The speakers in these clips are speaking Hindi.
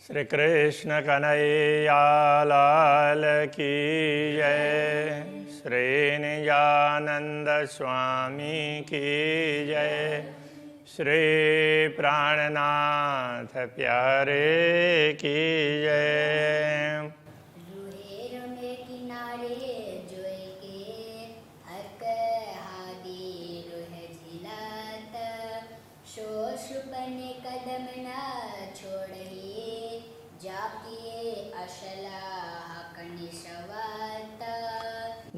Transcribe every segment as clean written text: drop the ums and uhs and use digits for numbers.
श्री कृष्ण कन्हैया लाल की जय। श्री निजानंद स्वामी की जय। श्री प्राणनाथ प्यारे की जय।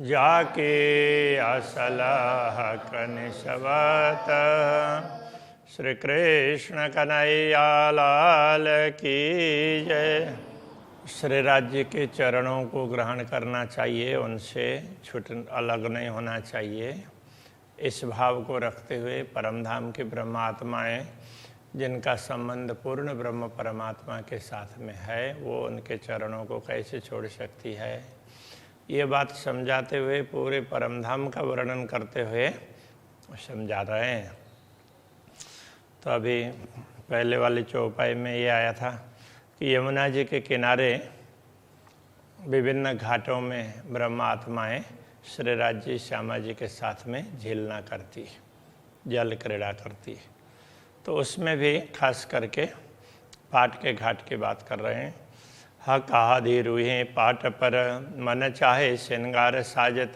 जाके असलह कनिशवत। श्री कृष्ण कन्हैया लाल की जय। श्री राज्य के चरणों को ग्रहण करना चाहिए, उनसे छूट अलग नहीं होना चाहिए। इस भाव को रखते हुए परमधाम के ब्रह्मात्माएं जिनका संबंध पूर्ण ब्रह्म परमात्मा के साथ में है, वो उनके चरणों को कैसे छोड़ सकती है, ये बात समझाते हुए पूरे परमधाम का वर्णन करते हुए समझा रहे हैं। तो अभी पहले वाली चौपाई में ये आया था कि यमुना जी के किनारे विभिन्न घाटों में ब्रह्म आत्माएँ श्री राज्य श्यामा जी के साथ में झीलना करती, जल क्रीड़ा करती। तो उसमें भी खास करके पाट के घाट की बात कर रहे हैं। हक आदि रूहें पाट पर मन चाहे श्रृंगार साजत।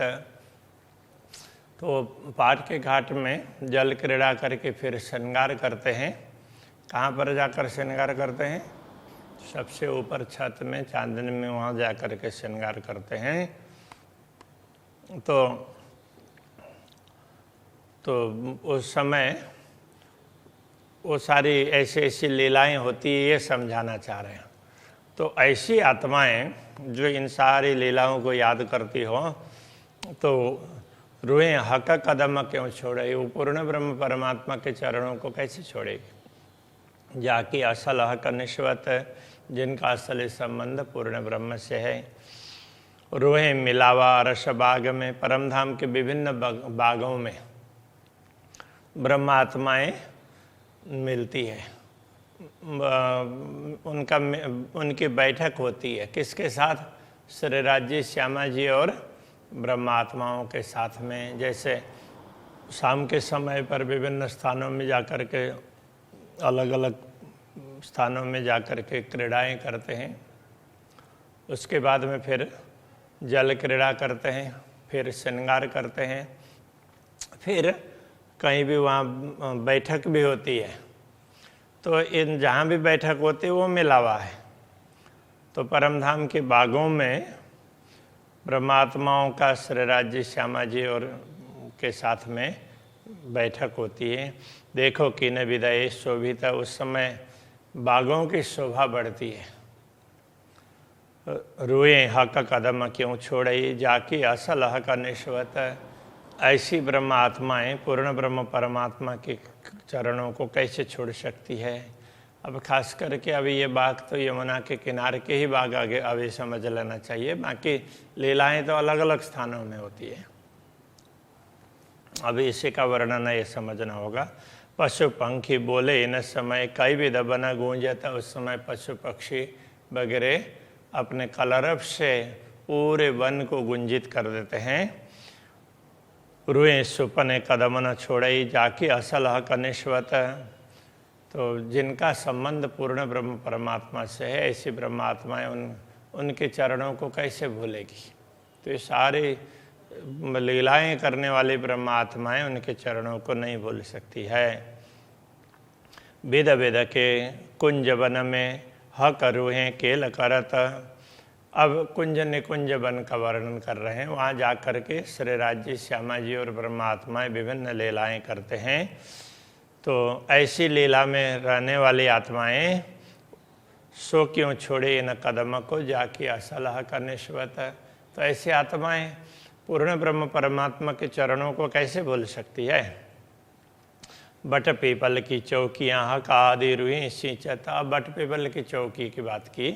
तो पाट के घाट में जल क्रीड़ा करके फिर श्रृंगार करते हैं। कहाँ पर जाकर श्रृंगार करते हैं? सबसे ऊपर छत में चांदनी में, वहाँ जा कर के श्रृंगार करते हैं। तो उस समय वो सारी ऐसी लीलाएं होती है, ये समझाना चाह रहे हैं। तो ऐसी आत्माएं जो इन सारी लीलाओं को याद करती हो, तो रूहें हक कदम क्यों छोड़े? वो पूर्ण ब्रह्म परमात्मा के चरणों को कैसे छोड़ेगी? जाकि असल हक निश्वत, जिनका असल संबंध पूर्ण ब्रह्म से है। रूहें मिलावा रस बाग में, परमधाम के विभिन्न बागों में ब्रह्मात्माएं मिलती है। उनकी बैठक होती है किसके साथ? श्री राज्य श्यामा जी और ब्रह्मात्माओं के साथ में। जैसे शाम के समय पर विभिन्न स्थानों में जाकर के, अलग अलग स्थानों में जाकर के क्रीड़ाएं करते हैं। उसके बाद में फिर जल क्रीड़ा करते हैं, फिर श्रृंगार करते हैं, फिर कहीं भी वहाँ बैठक भी होती है। तो इन जहाँ भी बैठक होती है वो मिलावा है। तो परमधाम के बागों में ब्रह्मात्माओं का श्री राज्य श्यामा जी और के साथ में बैठक होती है। देखो कि न विदय शोभिता, उस समय बागों की शोभा बढ़ती है। रूए हक कदम क्यों छोड़ई, जाकी असल हक निश्वत। ऐसी ब्रह्म आत्माएं पूर्ण ब्रह्म परमात्मा के चरणों को कैसे छोड़ सकती है? अब खास करके अभी ये बाग तो यमुना के किनारे के ही बाग आगे अभी समझ लेना चाहिए। बाकी लीलाएं तो अलग अलग स्थानों में होती है। अभी इसी का वर्णन ये समझना होगा। पशु पंखी बोले इन समय कई भी दबना गूंजता। उस समय पशु पक्षी वगैरह अपने कलरव से पूरे वन को गुंजित कर देते हैं। रूए सुपने कदम न छोड़ई, जाकी असल हक निश्वत। तो जिनका संबंध पूर्ण ब्रह्म परमात्मा से है, ऐसी ब्रह्मात्माएं उनके चरणों को कैसे भूलेगी? तो ये सारी लीलाएं करने वाली ब्रह्मात्माएं उनके चरणों को नहीं भूल सकती है। वेद वेद के कुंज वन में हक रूहें केल करत। अब कुंज निकुंज वन का वर्णन कर रहे हैं। वहाँ जा कर के श्री राज्य श्यामा जी और ब्रह्मात्माएं विभिन्न लीलाएं करते हैं। तो ऐसी लीला में रहने वाली आत्माएं सो क्यों छोड़े इन कदम को, जाकी असलह का निश्वत। तो ऐसी आत्माएं पूर्ण ब्रह्म परमात्मा के चरणों को कैसे भूल सकती है? बट पीपल की चौकियाँ हक आदि रूहें सिंचता। बट पीपल की चौकी की बात की,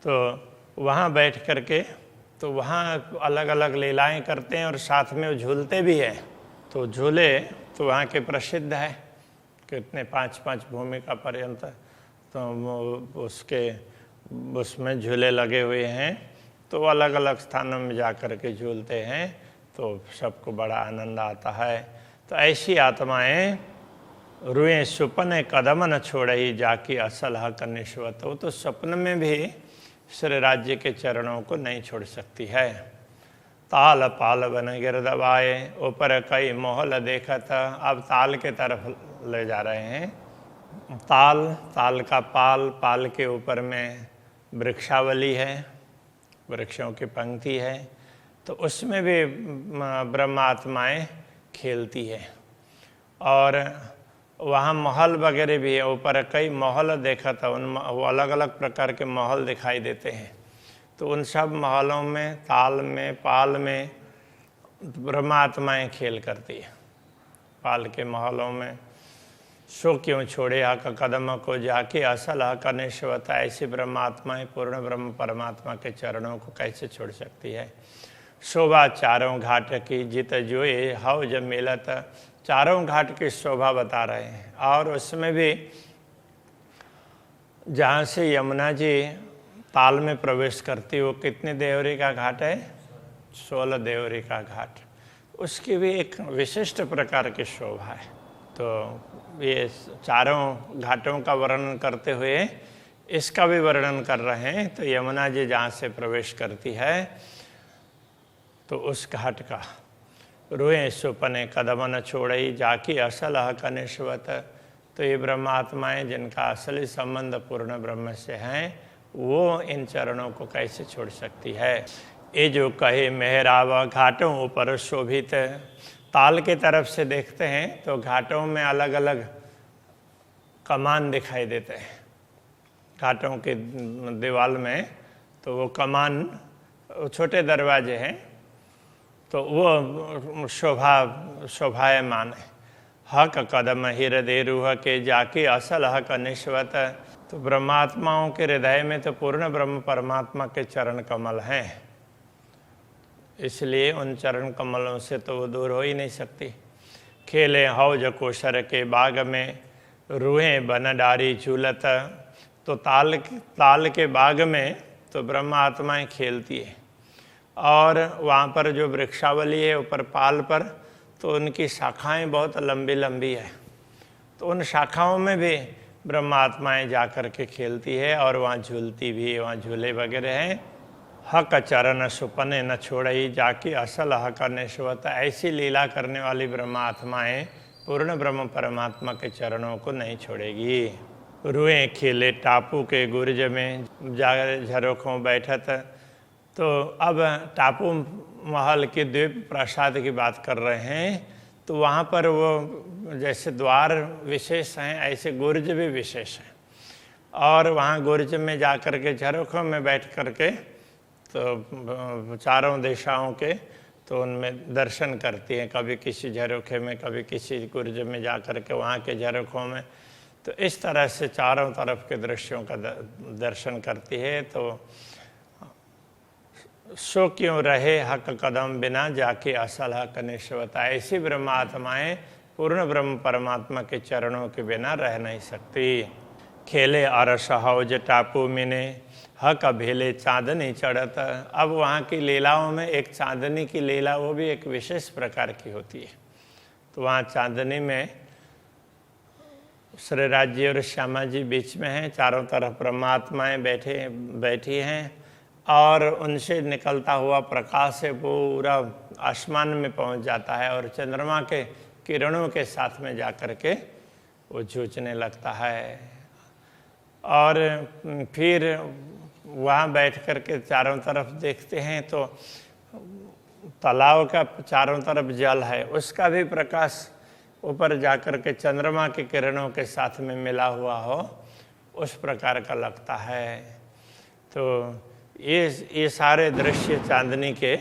तो वहाँ बैठ कर के तो वहाँ अलग अलग लीलाएं करते हैं और साथ में वो झूलते भी हैं। तो झूले तो वहाँ के प्रसिद्ध है, कितने 5-5 भूमिका पर्यंत तो उसमें झूले लगे हुए हैं, तो अलग अलग स्थानों में जा कर के झूलते हैं, तो सबको बड़ा आनंद आता है। तो ऐसी आत्माएं रुएं सुपने कदम न छोड़ई जाकी असल हक निश्वत। वो तो स्वप्न में भी श्री राज्य के चरणों को नहीं छोड़ सकती है। ताल पाल बन गिर दबाए ऊपर कई मोहल देखा था। अब ताल के तरफ ले जा रहे हैं। ताल का पाल के ऊपर में वृक्षावली है, वृक्षों की पंक्ति है, तो उसमें भी ब्रह्मात्माएं खेलती है। और वहाँ महल वगैरह भी है, ऊपर कई महल देखा था, वो अलग अलग प्रकार के महल दिखाई देते हैं। तो उन सब महलों में, ताल में, पाल में ब्रह्मात्माएं खेल करती है। पाल के महलों में सो क्यों छोड़े हक कदम को जाके असल हक निश्वता। ऐसी ब्रह्मात्माएं पूर्ण ब्रह्म परमात्मा के चरणों को कैसे छोड़ सकती है। शोभा चारों घाट की जित जोए हव जब मिलत। चारों घाट की शोभा बता रहे हैं। और उसमें भी जहाँ से यमुना जी ताल में प्रवेश करती, वो कितने देवरी का घाट है? 16 देवरी का घाट। उसकी भी एक विशिष्ट प्रकार की शोभा है। तो ये चारों घाटों का वर्णन करते हुए इसका भी वर्णन कर रहे हैं। तो यमुना जी जहाँ से प्रवेश करती है, तो उस घाट का रोए सुपने कदम न छोड़ई जाकी असल हक निश्वत। तो ये ब्रह्मात्माएं जिनका असली संबंध पूर्ण ब्रह्म से हैं, वो इन चरणों को कैसे छोड़ सकती है। ये जो कहे मेहरावा घाटों ऊपर शोभित। ताल के तरफ से देखते हैं तो घाटों में अलग अलग कमान दिखाई देते हैं। घाटों के दीवाल में तो वो कमान, छोटे दरवाजे हैं, तो वो शोभायमान है। हक कदम हृदय रूह के जाके असल हक निश्वत। तो ब्रह्मात्माओं के हृदय में तो पूर्ण ब्रह्म परमात्मा के चरण कमल हैं, इसलिए उन चरण कमलों से तो वो दूर हो ही नहीं सकती। खेले हौज कोशर के बाग में रूहें बन डारी झूलत। तो ताल के बाग में तो ब्रह्मात्माएं खेलती है। और वहाँ पर जो वृक्षावली है ऊपर पाल पर, तो उनकी शाखाएं बहुत लंबी लंबी है। तो उन शाखाओं में भी ब्रह्मात्माएं जा कर के खेलती है और वहाँ झूलती भी है। वहाँ झूले वगैरह हैं। हक चरण सुपने न छोड़ई जाके असल हक निश्वत। ऐसी लीला करने वाली ब्रह्मात्माएं पूर्ण ब्रह्म परमात्मा के चरणों को नहीं छोड़ेगी। रुएं खेले टापू के गुर्ज में जा झरोखों बैठत। तो अब टापू महल के द्वीप प्रसाद की बात कर रहे हैं। तो वहाँ पर वो जैसे द्वार विशेष हैं, ऐसे गुर्ज भी विशेष हैं। और वहाँ गुर्ज में जा कर के झरोखों में बैठ कर के तो चारों दिशाओं के तो उनमें दर्शन करती हैं। कभी किसी झरोखे में, कभी किसी गुर्ज में जा कर के वहाँ के झरोखों में। तो इस तरह से चारों तरफ के दृश्यों का दर्शन करती है। तो सो क्यों रहे हक कदम बिना जाके असल हक निश्वत। ऐसी ब्रह्मात्माएं पूर्ण ब्रह्म परमात्मा के चरणों के बिना रह नहीं सकती। खेले अरस हौज टापू मिने हक भेले चांदनी चढ़त। अब वहाँ की लीलाओं में एक चांदनी की लीला, वो भी एक विशेष प्रकार की होती है। तो वहाँ चांदनी में श्री राज्य और श्यामा जी बीच में हैं, चारों तरफ परमात्माएं बैठी हैं और उनसे निकलता हुआ प्रकाश से पूरा आसमान में पहुंच जाता है और चंद्रमा के किरणों के साथ में जा कर के वो जूझने लगता है। और फिर वहाँ बैठ कर के चारों तरफ देखते हैं तो तालाब का चारों तरफ जल है, उसका भी प्रकाश ऊपर जाकर के चंद्रमा के किरणों के साथ में मिला हुआ हो, उस प्रकार का लगता है। तो ये सारे दृश्य चांदनी के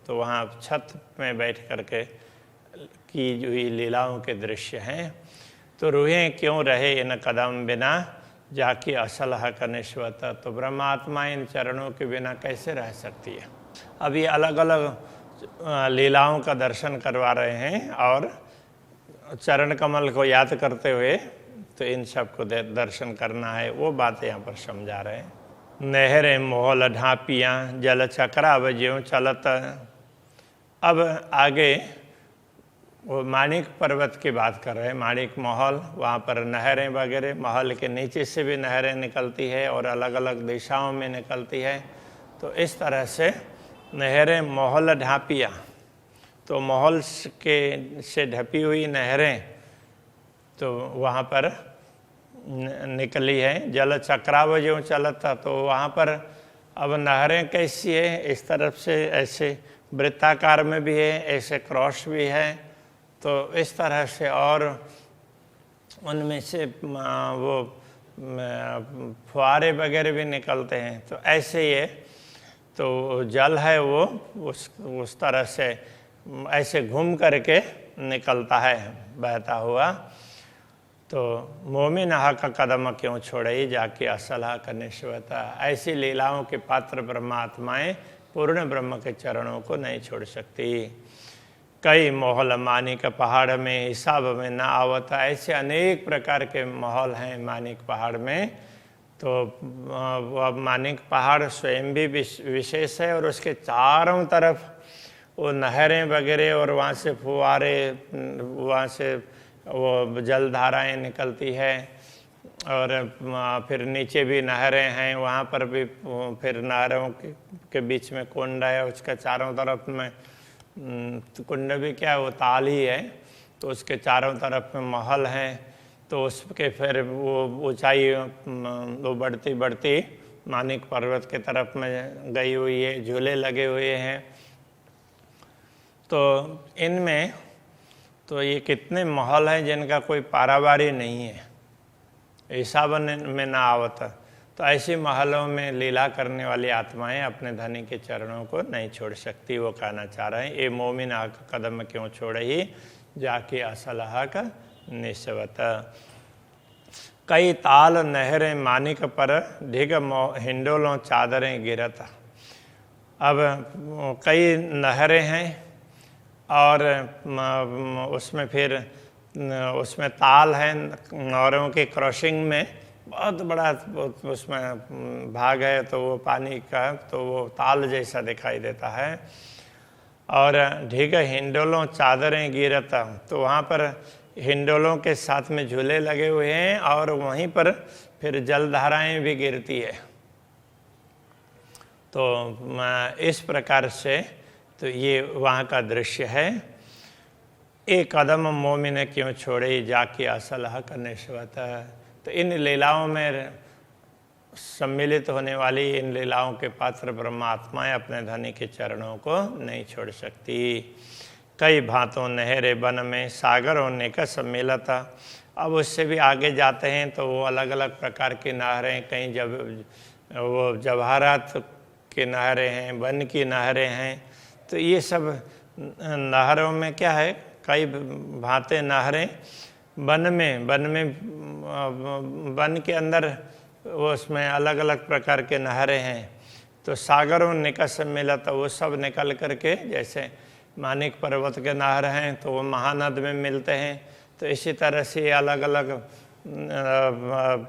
तो वहाँ छत में बैठ कर के की हुई लीलाओं के दृश्य हैं। तो रूहें क्यों रहे इन कदम बिना जाके असल हक निश्वत। तो ब्रह्मात्मा इन चरणों के बिना कैसे रह सकती है। अब ये अलग अलग लीलाओं का दर्शन करवा रहे हैं और चरण कमल को याद करते हुए तो इन सब को दर्शन करना है, वो बात यहाँ पर समझा रहे हैं। नहरें मोहल ढापियाँ जल चक्राव ज्यों चलत। अब आगे वो माणिक पर्वत की बात कर रहे हैं, माणिक महल, वहाँ पर नहरें वगैरह, महल के नीचे से भी नहरें निकलती है और अलग अलग दिशाओं में निकलती है। तो इस तरह से नहरें मोहल ढापियाँ, तो महल के से ढपी हुई नहरें तो वहाँ पर निकली है। जल चक्राव ज्यों चलता, तो वहाँ पर अब नहरें कैसी है, इस तरफ से ऐसे वृत्ताकार में भी है, ऐसे क्रॉस भी है, तो इस तरह से, और उनमें से वो फुहारे वगैरह भी निकलते हैं। तो ऐसे ये तो जल है वो उस तरह से ऐसे घूम करके निकलता है बहता हुआ। तो मोमिन हक कदम क्यों छोड़े जाके असल हक निश्वता। ऐसी लीलाओं के पात्र ब्रह्मात्माएं पूर्ण ब्रह्म के चरणों को नहीं छोड़ सकती। कई मोहल मानिक पहाड़ में हिसाब में ना आवता। ऐसे अनेक प्रकार के महल हैं मानिक पहाड़ में। तो वह मानिक पहाड़ स्वयं भी विशेष है और उसके चारों तरफ वो नहरें वगैरह और वहाँ से फुहारे, वहाँ से वो जलधाराएं निकलती है, और फिर नीचे भी नहरें हैं, वहाँ पर भी फिर नहरों के बीच में कुंड है, उसके चारों तरफ में कुंड भी क्या है, वो ताल ही है, तो उसके चारों तरफ में महल हैं। तो उसके फिर वो ऊंचाई वो बढ़ती बढ़ती मानिक पर्वत के तरफ में गई हुई है, झूले लगे हुए हैं। तो इनमें तो ये कितने महल हैं जिनका कोई पारावारी नहीं है, हिसाब में ना आवता। तो ऐसी महलों में लीला करने वाली आत्माएं अपने धनी के चरणों को नहीं छोड़ सकती। वो कहना चाह रहे हैं, ये मोमिन हक कदम क्यों छोड़े ही जाके असल हक निस्वत। कई ताल नहरें मानिक पर ढिग हिंडोलों चादरें गिरत। अब कई नहरें हैं और उसमें फिर उसमें ताल है, नहरों के क्रॉसिंग में बहुत बड़ा उसमें भाग है, तो वो पानी का तो वो ताल जैसा दिखाई देता है। और ढिग हिंडोलों चादरें गिरता, तो वहाँ पर हिंडोलों के साथ में झूले लगे हुए हैं और वहीं पर फिर जलधाराएं भी गिरती है। तो इस प्रकार से तो ये वहाँ का दृश्य है। एक कदम मोमिन क्यों छोड़े जाके असल हक निस्वत। तो इन लीलाओं में सम्मिलित होने वाली इन लीलाओं के पात्र ब्रह्मात्माएं अपने धनी के चरणों को नहीं छोड़ सकती। कई भांतों नहरे बन में सागर होने का सम्मिलित। अब उससे भी आगे जाते हैं तो वो अलग अलग प्रकार की नहरें, कहीं जब वो जवाहरात की नहरें हैं, वन की नहरें हैं। तो ये सब नहरों में क्या है, कई भांते नहरें वन में वन के अंदर वो उसमें अलग अलग प्रकार के नहरें हैं। तो सागरों निकट से मिला तो वो सब निकल करके, जैसे मानिक पर्वत के नहर हैं तो वो महानद में मिलते हैं। तो इसी तरह से अलग अलग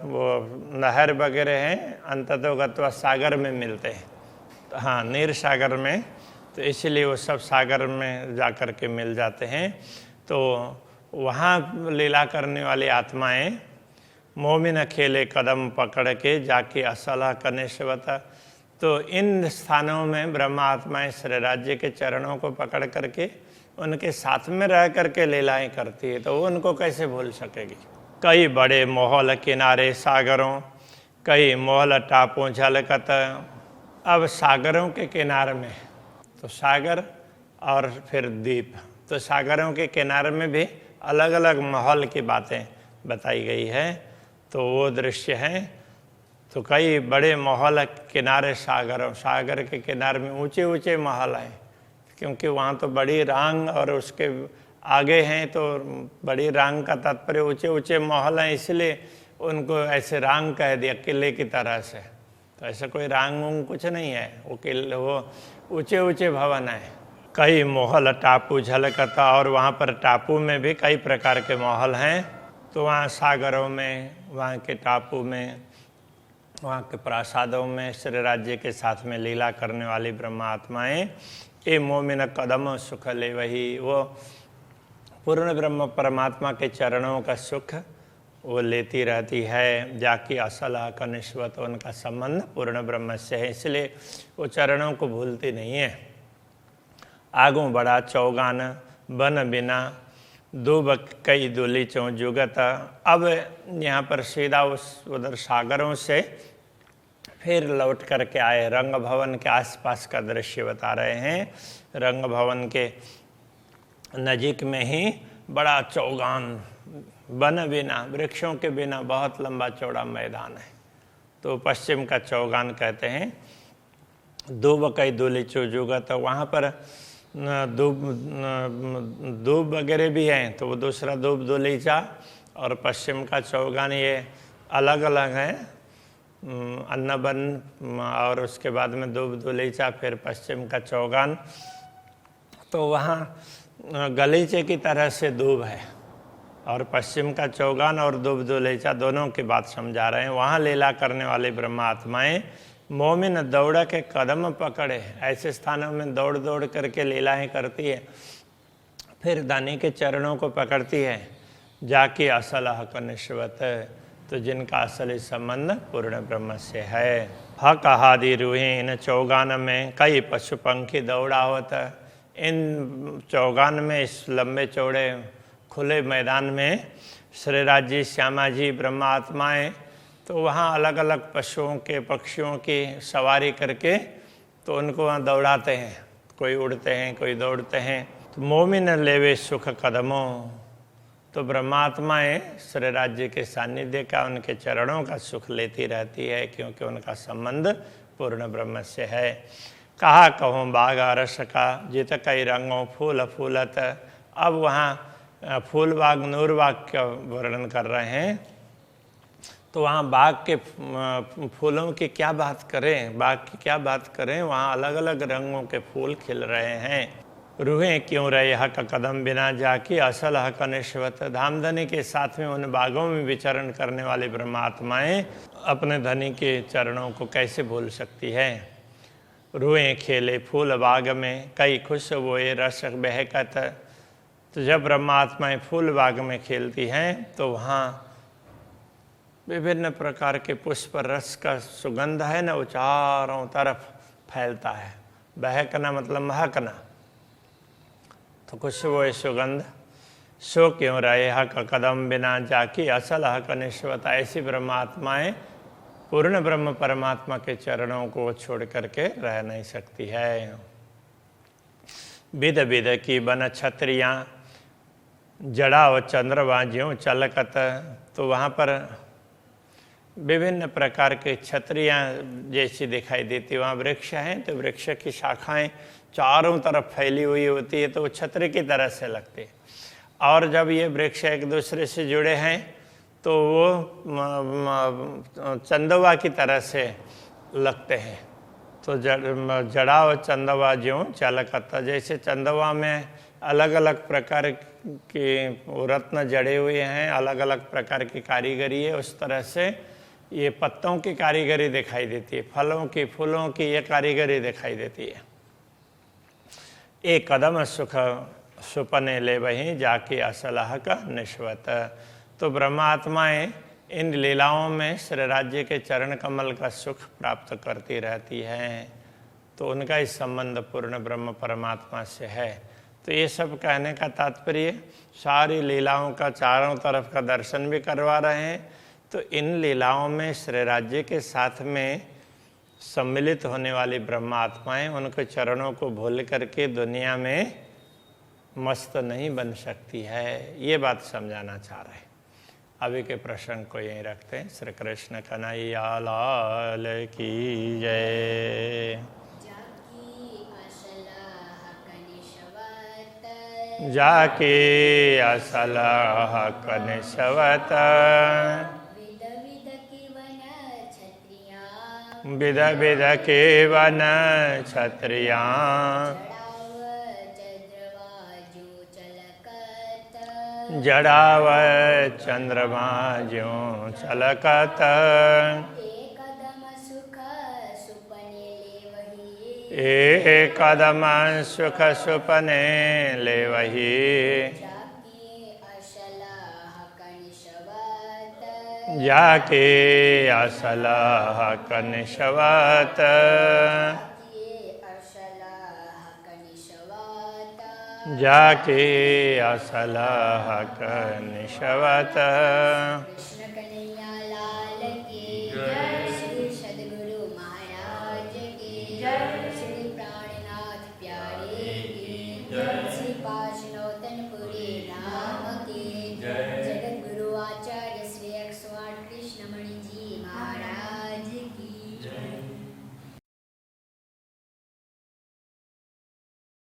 वो नहर वगैरह हैं अंततोगत्वा सागर में मिलते हैं। तो हाँ, नीर सागर में, तो इसीलिए वो सब सागर में जा कर के मिल जाते हैं। तो वहाँ लीला करने वाली आत्माएं मोमिन खेले कदम पकड़ के जाके असला कनेश्वता। तो इन स्थानों में ब्रह्मा आत्माएं श्री राज्य के चरणों को पकड़ करके उनके साथ में रह करके लीलाएं करती है, तो वो उनको कैसे भूल सकेगी। कई बड़े मोहल किनारे सागरों, कई मोहल टापों झलकत। अब सागरों के किनारे में तो सागर और फिर द्वीप, तो सागरों के किनारे में भी अलग अलग महल की बातें बताई गई है। तो वो दृश्य हैं। तो कई बड़े महल किनारे सागर के किनारे में ऊंचे ऊंचे महल हैं, क्योंकि वहाँ तो बड़ी रांग और उसके आगे हैं, तो बड़ी रांग का तात्पर्य ऊंचे ऊंचे महल हैं, इसलिए उनको ऐसे रांग कह दिया किले की तरह से। तो ऐसा कोई रांग उंग कुछ नहीं है, वो किले वो ऊंचे ऊंचे भवन है। कई महल टापू झलकता, और वहाँ पर टापू में भी कई प्रकार के महल हैं। तो वहाँ सागरों में, वहाँ के टापू में, वहाँ के प्रासादों में श्री राज्य के साथ में लीला करने वाली ब्रह्मात्माएं ये मोमिन कदम सुख ले वही, वो पूर्ण ब्रह्म परमात्मा के चरणों का सुख वो लेती रहती है। जाकी असल का निश्वत, उनका संबंध पूर्ण ब्रह्म से है, इसलिए वो चरणों को भूलती नहीं है। आगू बड़ा चौगान बन बिना दूब कई दुली चौ जुगत। अब यहाँ पर सीधा उधर सागरों से फिर लौट करके आए, रंग भवन के आसपास का दृश्य बता रहे हैं। रंग भवन के नजीक में ही बड़ा चौगान, वन बिना, वृक्षों के बिना बहुत लंबा चौड़ा मैदान है, तो पश्चिम का चौगान कहते हैं। दूब कई दुली चौ जुगत, वहाँ पर दूब वगैरह भी हैं, तो वो दूसरा दूब दुलीचा और पश्चिम का चौगान ये अलग अलग है। अन्नबन और उसके बाद में दूब दुलीचा, फिर पश्चिम का चौगान। तो वहाँ गलीचे की तरह से दूब है, और पश्चिम का चौगान और दूब दुलीचा दोनों की बात समझा रहे हैं। वहाँ लीला करने वाली ब्रह्मात्माएं मोमिन दौड़ के कदम पकड़े, ऐसे स्थानों में दौड़ दौड़ करके लीलाएं करती है, फिर दानी के चरणों को पकड़ती है। जाके असल हक निश्वत, तो जिनका असली संबंध पूर्ण ब्रह्म से है। हक हादि रूहे, इन चौगान में कई पशु पंखी दौड़ा होता। इन चौगान में, इस लंबे चौड़े खुले मैदान में श्री राज्य श्यामा जी ब्रह्मात्माएं तो वहाँ अलग अलग पशुओं के, पक्षियों की सवारी करके तो उनको वहाँ दौड़ाते हैं। कोई उड़ते हैं, कोई दौड़ते हैं। तो मोमिन लेवे सुख कदमों, तो ब्रह्मात्माएं श्री राज्य के सानिध्य का, उनके चरणों का सुख लेती रहती है, क्योंकि उनका संबंध पूर्ण ब्रह्म से है। कहा कहूँ बाग रस का, जित कई रंगों फूल फूलत। अब वहाँ फूल बाग, नूर बाग का वर्णन कर रहे हैं। तो वहाँ बाग के फूलों की क्या बात करें, बाग की क्या बात करें, वहाँ अलग अलग रंगों के फूल खिल रहे हैं। रूहें क्यों रहे हक कदम बिना जाके असल हक निश्वत। धामधनी के साथ में उन बागों में विचरण करने वाली ब्रह्मात्माएं अपने धनी के चरणों को कैसे भूल सकती है। रूहें खेले फूल बाग में, कई खुश हुए रस बहकत। तो जब ब्रह्मात्माएं फूल बाग में खेलती हैं तो वहाँ विभिन्न प्रकार के पुष्प रस का सुगंध है ना, वो चारों तरफ फैलता है। बहकना मतलब महकना, तो खुशबू सुगंध। सो क्यों रहे हक कदम बिना जाकी असल हक निश्वत। ऐसी ब्रह्मात्माएं पूर्ण ब्रह्म परमात्मा के चरणों को छोड़ करके रह नहीं सकती है। विध विध की बन छत्रियाँ, जड़ा व चंद्रमा ज्यों चलकत। तो वहाँ पर विभिन्न प्रकार के छत्रियाँ जैसी दिखाई देती, वहाँ वृक्ष हैं तो वृक्ष की शाखाएं चारों तरफ फैली हुई होती है, तो वो छतरी की तरह से लगती है। और जब ये वृक्ष एक दूसरे से जुड़े हैं तो वो चंदवा की तरह से लगते हैं। तो जड़ा व चंदवा ज्यों चलकता, जैसे चंदवा में अलग अलग प्रकार के रत्न जड़े हुए हैं, अलग अलग प्रकार की कारीगरी है, उस तरह से ये पत्तों की कारीगरी दिखाई देती है, फलों की, फूलों की ये कारीगरी दिखाई देती है। एक कदम सुख सुपने ले वहीं जाके असलह का निश्वत। तो ब्रह्मात्माएं इन लीलाओं में श्री राज्य के चरण कमल का सुख प्राप्त करती रहती हैं, तो उनका इस संबंध पूर्ण ब्रह्म परमात्मा से है। तो ये सब कहने का तात्पर्य सारी लीलाओं का चारों तरफ का दर्शन भी करवा रहे हैं। तो इन लीलाओं में श्री राज्य के साथ में सम्मिलित होने वाली ब्रह्मात्माएं उनके चरणों को भूल करके दुनिया में मस्त नहीं बन सकती है, ये बात समझाना चाह रहे हैं। अभी के प्रसंग को यहीं रखते हैं। श्री कृष्ण कन्हैया लाल की जय। जाके असलह कनिशवत, विध विध के वन छत्रियाँ, जड़ावत चंद्रमा ज्यों छलकत कदम सुख सुपने ले वही एक कदम सुख सुपने ले वही जाके असलाह जाके असलाह कनिशवत जाके असलाह कनिशवत। कृष्ण कन्हैया लाल की जय, श्री सद्गुरु महाराज की जय।